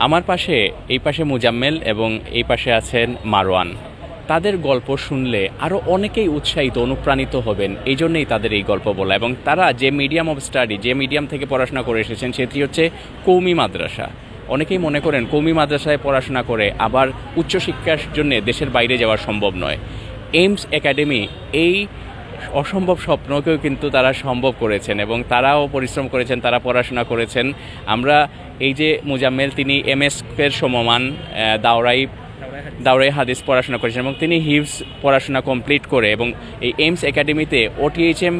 আমার পাশে এই পাশে মুজাম্মেল এবং এই পাশে আছেন মারওয়ান। তাদের গল্প শুনলে আরও অনেকেই উৎসাহিত অনুপ্রাণিত হবেন, এই জন্যেই তাদের এই গল্প বলা। এবং তারা যে মিডিয়াম অফ স্টাডি, যে মিডিয়াম থেকে পড়াশোনা করে এসেছেন সেটি হচ্ছে কওমি মাদ্রাসা। অনেকেই মনে করেন কওমি মাদ্রাসায় পড়াশোনা করে আবার উচ্চশিক্ষার জন্য দেশের বাইরে যাওয়া সম্ভব নয়। এইমস একাডেমি এই অসম্ভব স্বপ্নকেও কিন্তু তারা সম্ভব করেছেন এবং তারাও পরিশ্রম করেছেন, তারা পড়াশোনা করেছেন। আমরা এই যে মুজাম্মেল, তিনি MS এর সমমান দাওরাই হাদিস পড়াশোনা করেছেন এবং তিনি হিফজ পড়াশোনা কমপ্লিট করে এবং এই এইমস একাডেমিতে OTHM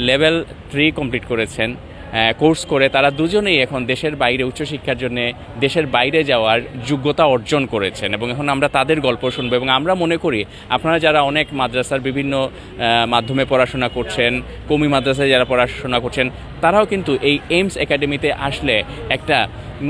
লেভেল 3 কমপ্লিট করেছেন কোর্স করে। তারা দুজনেই এখন দেশের বাইরে উচ্চশিক্ষার জন্য দেশের বাইরে যাওয়ার যোগ্যতা অর্জন করেছেন এবং এখন আমরা তাদের গল্প শুনবো। এবং আমরা মনে করি আপনারা যারা অনেক মাদ্রাসার বিভিন্ন মাধ্যমে পড়াশোনা করছেন, কওমি মাদ্রাসায় যারা পড়াশোনা করছেন, তারাও কিন্তু এই এইমস একাডেমিতে আসলে একটা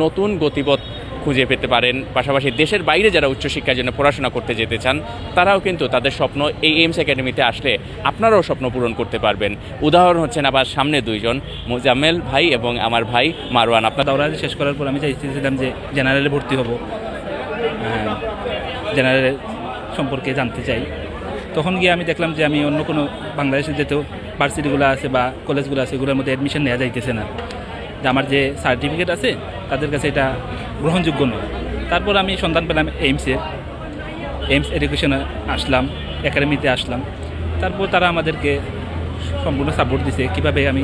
নতুন গতিপথ খুঁজে পেতে পারেন। পাশাপাশি দেশের বাইরে যারা উচ্চশিক্ষার জন্য পড়াশোনা করতে যেতে চান, তারাও কিন্তু তাদের স্বপ্ন এই এইমস একাডেমিতে আসলে আপনারাও স্বপ্ন পূরণ করতে পারবেন। উদাহরণ হচ্ছেন আবার সামনে দুইজন, মুজাম্মেল ভাই এবং আমার ভাই মারওয়ান। আপনার দাওরা শেষ করার পর আমি চাইছিলাম যে জেনারেলে ভর্তি হব, জেনারেল সম্পর্কে জানতে চাই। তখন গিয়ে আমি দেখলাম যে আমি অন্য কোনো বাংলাদেশের যেহেতু ভার্সিটিগুলো আছে বা কলেজগুলো আছে, এগুলোর মধ্যে অ্যাডমিশন নেওয়া যাইতেছে না, যে আমার যে সার্টিফিকেট আছে তাদের কাছে এটা গ্রহণযোগ্য নয়। তারপর আমি সন্ধান পেলাম এইমস এডুকেশনে আসলাম, একাডেমিতে আসলাম। তারপর তারা আমাদেরকে সম্পূর্ণ সাপোর্ট দিছে কীভাবে আমি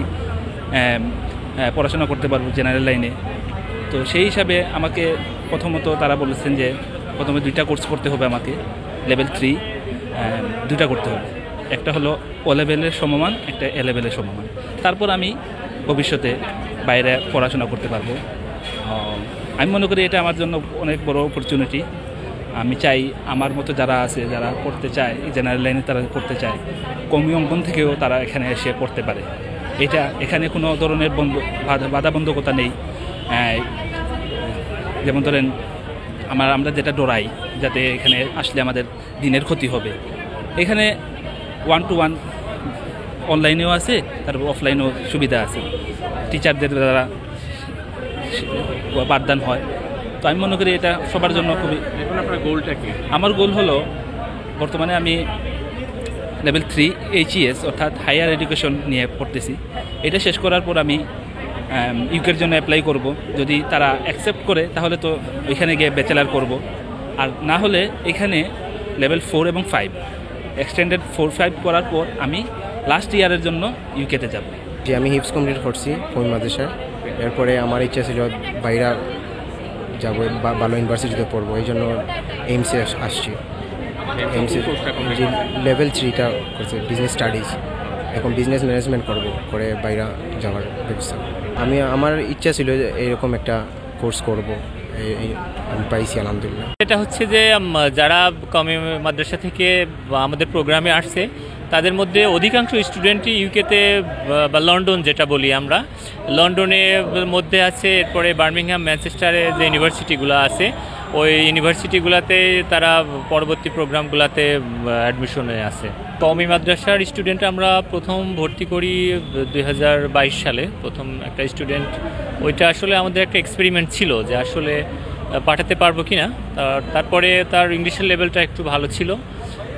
পড়াশোনা করতে পারবো জেনারেল লাইনে। তো সেই হিসাবে আমাকে প্রথমত তারা বলেছেন যে প্রথমে 2টা কোর্স করতে হবে, আমাকে লেভেল 3 2টা করতে হবে। একটা হলো O লেভেলের সমমান, একটা A লেভেলের সমমান। তারপর আমি ভবিষ্যতে বাইরে পড়াশোনা করতে পারবো। আমি মনে করি এটা আমার জন্য অনেক বড় অপরচুনিটি। আমি চাই আমার মতো যারা আছে, যারা পড়তে চায় জেনারেল লাইনে, তারা পড়তে চায়, কওমি অঙ্গন থেকেও তারা এখানে এসে পড়তে পারে। এখানে কোনো ধরনের বাধাবন্ধকতা নেই। যেমন ধরেন আমরা যেটা ডরাই যাতে এখানে আসলে আমাদের দিনের ক্ষতি হবে, এখানে 1-to-1 অনলাইনেও আছে, তারপর অফলাইনেও সুবিধা আছে, টিচারদের দ্বারা পাঠদান হয়। তো আমি মনে করি এটা সবার জন্য খুবই। এখন আপনার গোলটা কি? আমার গোল হলো বর্তমানে আমি লেভেল 3 HES অর্থাৎ হায়ার এডুকেশন নিয়ে পড়তেছি। এটা শেষ করার পর আমি ইউকের জন্য অ্যাপ্লাই করব। যদি তারা অ্যাকসেপ্ট করে তাহলে তো ওইখানে গিয়ে ব্যাচেলার করব, আর না হলে এখানে লেভেল 4 এবং 5 এক্সটেন্ডেড 4-5 করার পর আমি লাস্ট ইয়ারের জন্য ইউকেতে যাব। যে আমি হিফজ কমপ্লিট করছি কওমি মাদ্রাসায়, এরপরে আমার ইচ্ছা ছিল বাইরে যাবো, ভালো ইউনিভার্সিটিতে পড়বো, এই জন্য এইমসে আসছি। এইমসে লেভেল 3টা করছে বিজনেস স্টাডিজ, এখন বিজনেস ম্যানেজমেন্ট করে বাইরে যাওয়ার ব্যবস্থা। আমার ইচ্ছা ছিল যে এরকম একটা কোর্স করব, আমি পাইছি আলহামদুলিল্লাহ। এটা হচ্ছে যে যারা কওমি মাদ্রাসা থেকে আমাদের প্রোগ্রামে আসছে তাদের মধ্যে অধিকাংশ স্টুডেন্টই ইউকেতে বা লন্ডন যেটা বলি আমরা, লন্ডনের মধ্যে আছে, এরপরে বার্মিংহাম, ম্যানচেস্টারে যে ইউনিভার্সিটিগুলো আছে ওই ইউনিভার্সিটিগুলোতে তারা পরবর্তী প্রোগ্রামগুলোতে অ্যাডমিশনে আছে। কওমি মাদ্রাসার স্টুডেন্ট আমরা প্রথম ভর্তি করি 2022 সালে, প্রথম একটা স্টুডেন্ট। ওইটা আসলে আমাদের একটা এক্সপেরিমেন্ট ছিল যে আসলে পাঠাতে পারবো কি না। তারপরে তার ইংলিশের লেভেলটা একটু ভালো ছিল,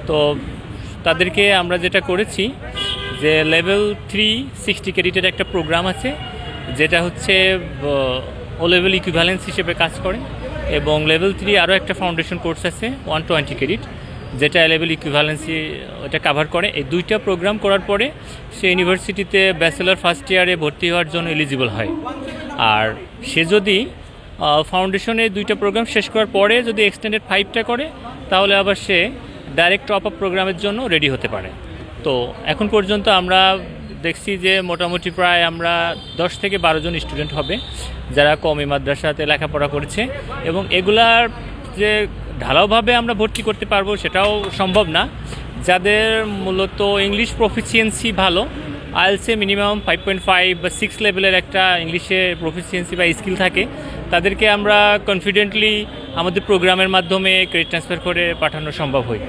তো তাদেরকে আমরা যেটা করেছি যে লেভেল 3 60 ক্রেডিটের একটা প্রোগ্রাম আছে, যেটা হচ্ছে O লেভেল ইকুইভ্যালেন্স হিসেবে কাজ করে, এবং লেভেল 3 আরও একটা ফাউন্ডেশন কোর্স আছে 120 ক্রেডিট, যেটা লেভেল ইকুইভ্যালেন্সি ওটা কাভার করে। এই 2টা প্রোগ্রাম করার পরে সে ইউনিভার্সিটিতে ব্যাচেলর ফার্স্ট ইয়ারে ভর্তি হওয়ার জন্য এলিজিবল হয়। আর সে যদি ফাউন্ডেশনে 2টা প্রোগ্রাম শেষ করার পরে যদি এক্সটেন্ডেড 5টা করে, তাহলে আবার সে ডাইরেক্ট টপ আপ প্রোগ্রামের জন্য রেডি হতে পারে। তো এখন পর্যন্ত আমরা দেখছি যে মোটামুটি প্রায় আমরা 10 থেকে 12 জন স্টুডেন্ট হবে যারা কওমি মাদ্রাসাতে লেখাপড়া করেছে, এবং এগুলার যে ঢালাওভাবে আমরা ভর্তি করতে পারবো সেটাও সম্ভব না। যাদের মূলত ইংলিশ প্রফিসিয়েন্সি ভালো, আইএলসে মিনিমাম 5.5 বা 6 লেভেলের একটা ইংলিশে প্রফিসিয়েন্সি বা স্কিল থাকে, তাদেরকে আমরা কনফিডেন্টলি আমাদের প্রোগ্রামের মাধ্যমে ক্রেডিট ট্রান্সফার করে পাঠানো সম্ভব হয়।